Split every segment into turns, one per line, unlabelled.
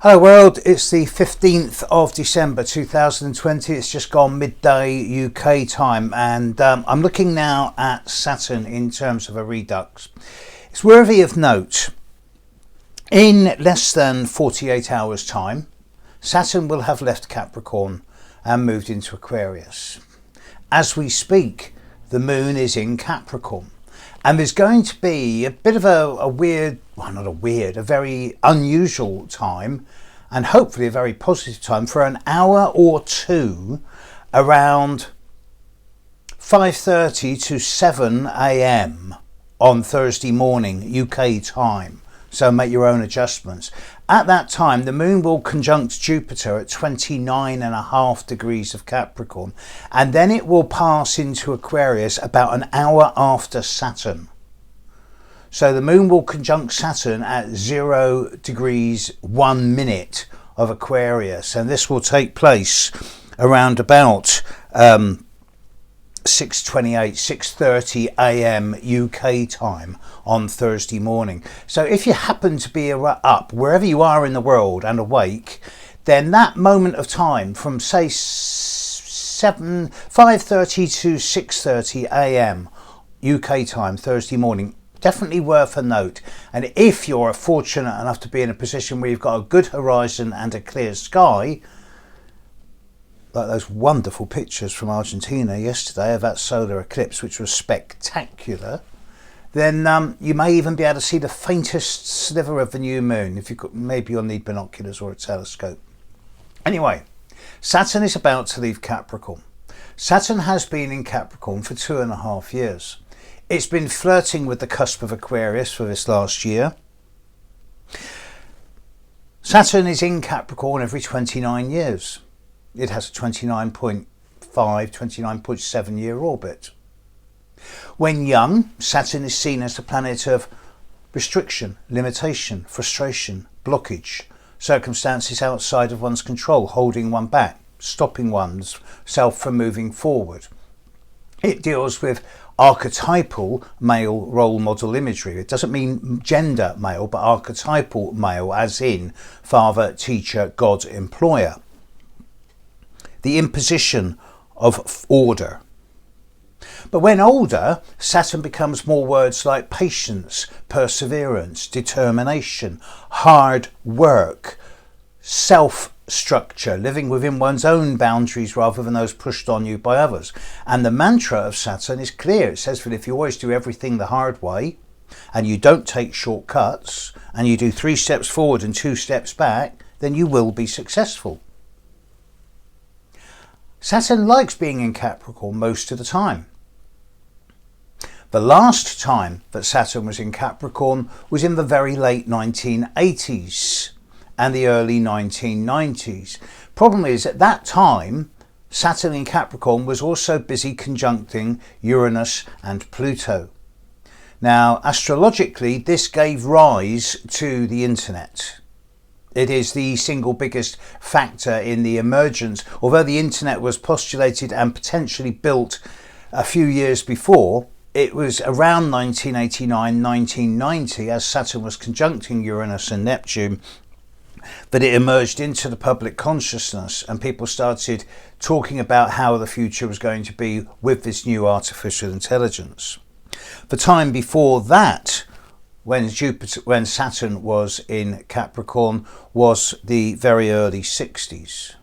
Hello world, it's the 15th of December 2020. It's just gone midday UK time, and I'm looking now at Saturn in terms of a redux. It's worthy of note, in less than 48 hours time, Saturn will have left Capricorn and moved into Aquarius. As we speak, the moon is in Capricorn. And there's going to be a bit of a very unusual time, and hopefully a very positive time, for an hour or two around 5:30 to 7 a.m. on Thursday morning UK time. So make your own adjustments. At that time, the moon will conjunct Jupiter at 29.5 degrees of Capricorn, and then it will pass into Aquarius about an hour after Saturn. So the moon will conjunct Saturn at 0 degrees 1 minute of Aquarius, and this will take place around about 6:30 a.m. UK time on Thursday morning. So if you happen to be up wherever you are in the world and awake, then that moment of time from say 5:30 to 6:30 a.m. UK time Thursday morning, definitely worth a note. And if you're fortunate enough to be in a position where you've got a good horizon and a clear sky, like those wonderful pictures from Argentina yesterday of that solar eclipse, which was spectacular, then you may even be able to see the faintest sliver of the new moon. If you could, maybe you'll need binoculars or a telescope. Anyway, Saturn is about to leave Capricorn. Saturn has been in Capricorn for 2.5 years. It's been flirting with the cusp of Aquarius for this last year. Saturn is in Capricorn every 29 years. It has a 29.5, 29.7 year orbit. When young, Saturn is seen as the planet of restriction, limitation, frustration, blockage, circumstances outside of one's control, holding one back, stopping one's self from moving forward. It deals with archetypal male role model imagery. It doesn't mean gender male, but archetypal male, as in father, teacher, God, employer. The imposition of order. But when older, Saturn becomes more words like patience, perseverance, determination, hard work, self-structure, living within one's own boundaries rather than those pushed on you by others. And the mantra of Saturn is clear. It says that if you always do everything the hard way, and you don't take shortcuts, and you do 3 steps forward and 2 steps back, then you will be successful. Saturn likes being in Capricorn most of the time. The last time that Saturn was in Capricorn was in the very late 1980s and the early 1990s. Problem is, at that time, Saturn in Capricorn was also busy conjuncting Uranus and Pluto. Now, astrologically, this gave rise to the internet. It is the single biggest factor in the emergence. Although the internet was postulated and potentially built a few years before, it was around 1989, 1990, as Saturn was conjuncting Uranus and Neptune, that it emerged into the public consciousness, and people started talking about how the future was going to be with this new artificial intelligence. The time before that, when Saturn was in Capricorn, was the very early 60s.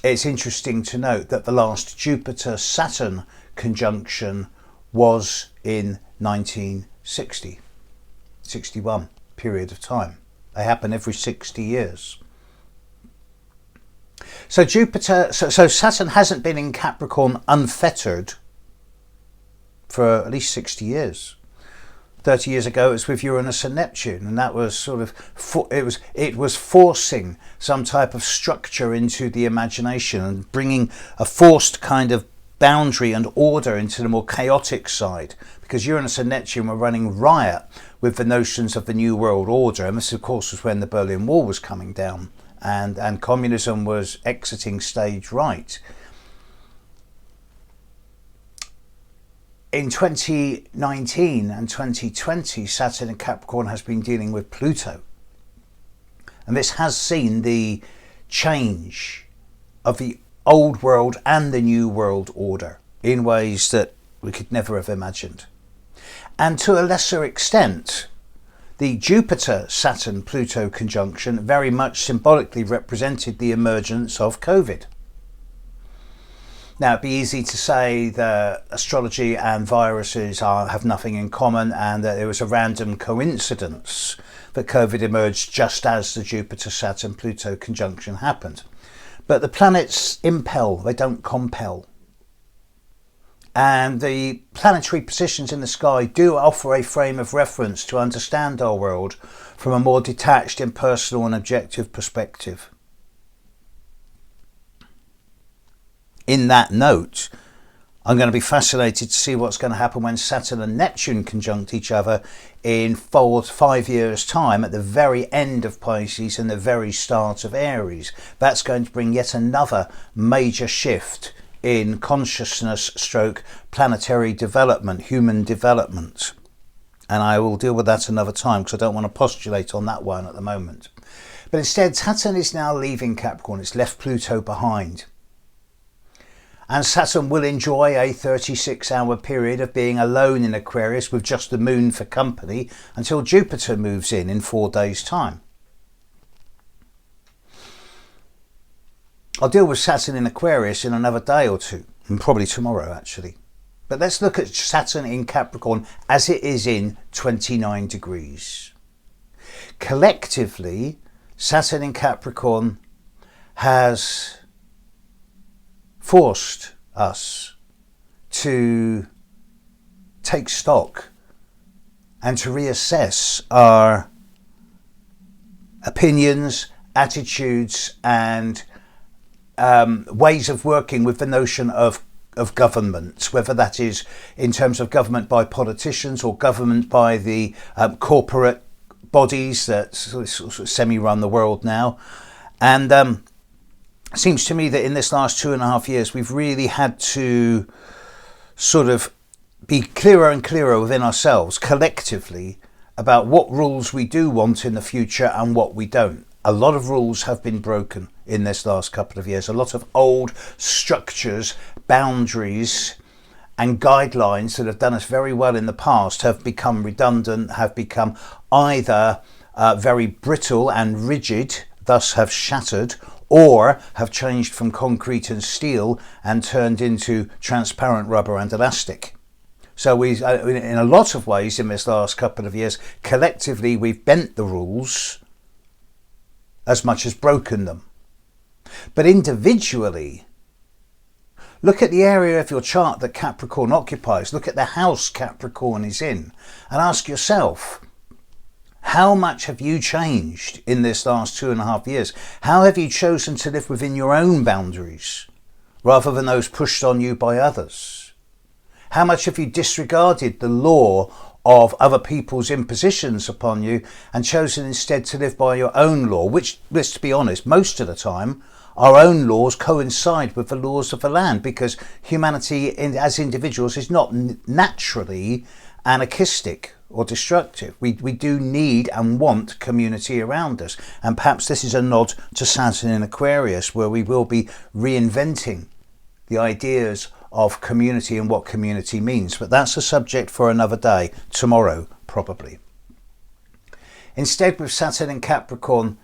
It's interesting to note that the last Jupiter-Saturn conjunction was in 1960, 61 period of time. They happen every 60 years. So Saturn hasn't been in Capricorn unfettered for at least 60 years. 30 years ago it was with Uranus and Neptune, and that was sort of it was forcing some type of structure into the imagination and bringing a forced kind of boundary and order into the more chaotic side, because Uranus and Neptune were running riot with the notions of the New World Order. And this, of course, was when the Berlin Wall was coming down and communism was exiting stage right. In 2019 and 2020, Saturn in Capricorn has been dealing with Pluto. And this has seen the change of the old world and the new world order in ways that we could never have imagined. And to a lesser extent, the Jupiter-Saturn-Pluto conjunction very much symbolically represented the emergence of COVID. Now, it'd be easy to say that astrology and viruses have nothing in common and that it was a random coincidence that COVID emerged just as the Jupiter-Saturn-Pluto conjunction happened. But the planets impel, they don't compel. And the planetary positions in the sky do offer a frame of reference to understand our world from a more detached, impersonal and objective perspective. In that note, I'm going to be fascinated to see what's going to happen when Saturn and Neptune conjunct each other in 4 to 5 years' time at the very end of Pisces and the very start of Aries. That's going to bring yet another major shift in consciousness stroke planetary development, human development. And I will deal with that another time because I don't want to postulate on that one at the moment. But instead, Saturn is now leaving Capricorn. It's left Pluto behind. And Saturn will enjoy a 36-hour period of being alone in Aquarius with just the moon for company until Jupiter moves in 4 days' time. I'll deal with Saturn in Aquarius in another day or two, and probably tomorrow actually. But let's look at Saturn in Capricorn as it is in 29 degrees. Collectively, Saturn in Capricorn has forced us to take stock and to reassess our opinions, attitudes and ways of working with the notion of government, whether that is in terms of government by politicians or government by the corporate bodies that sort of semi-run the world now. And it seems to me that in this last 2.5 years, we've really had to sort of be clearer and clearer within ourselves collectively about what rules we do want in the future and what we don't. A lot of rules have been broken in this last couple of years. A lot of old structures, boundaries and guidelines that have done us very well in the past have become redundant, have become either very brittle and rigid, thus have shattered, or have changed from concrete and steel and turned into transparent rubber and elastic. So we, in a lot of ways in this last couple of years, collectively we've bent the rules as much as broken them. But individually, look at the area of your chart that Capricorn occupies, look at the house Capricorn is in, and ask yourself, how much have you changed in this last 2.5 years? How have you chosen to live within your own boundaries rather than those pushed on you by others? How much have you disregarded the law of other people's impositions upon you and chosen instead to live by your own law, which, let's be honest, most of the time our own laws coincide with the laws of the land because humanity as individuals is not naturally anarchistic or destructive. We do need and want community around us, and perhaps this is a nod to Saturn in Aquarius, where we will be reinventing the ideas of community and what community means. But that's a subject for another day, tomorrow probably. Instead, with Saturn in Capricorn,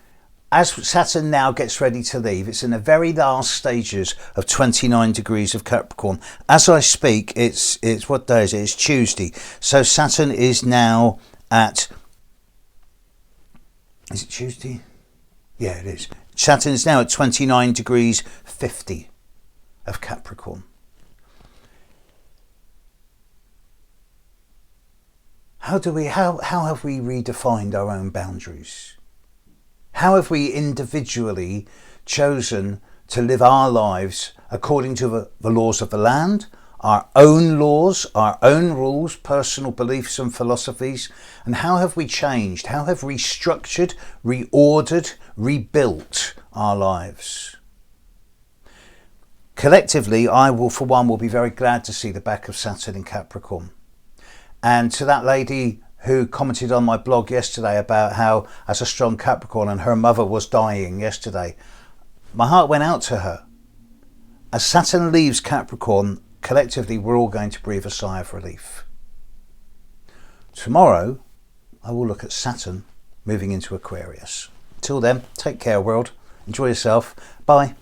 as Saturn now gets ready to leave, it's in the very last stages of 29 degrees of Capricorn. As I speak, it's what day is it? It's Tuesday. So Saturn is now at, is it Tuesday? Yeah, it is. Saturn is now at 29 degrees 50 of Capricorn. How have we redefined our own boundaries? How have we individually chosen to live our lives according to the laws of the land, our own laws, our own rules, personal beliefs and philosophies? And how have we changed? How have we restructured, reordered, rebuilt our lives? Collectively, I will, for one, will be very glad to see the back of Saturn in Capricorn. And to that lady who commented on my blog yesterday about how, as a strong Capricorn, and her mother was dying yesterday. My heart went out to her. As Saturn leaves Capricorn, collectively we're all going to breathe a sigh of relief. Tomorrow I will look at Saturn moving into Aquarius. Till then, take care, world. Enjoy yourself. Bye.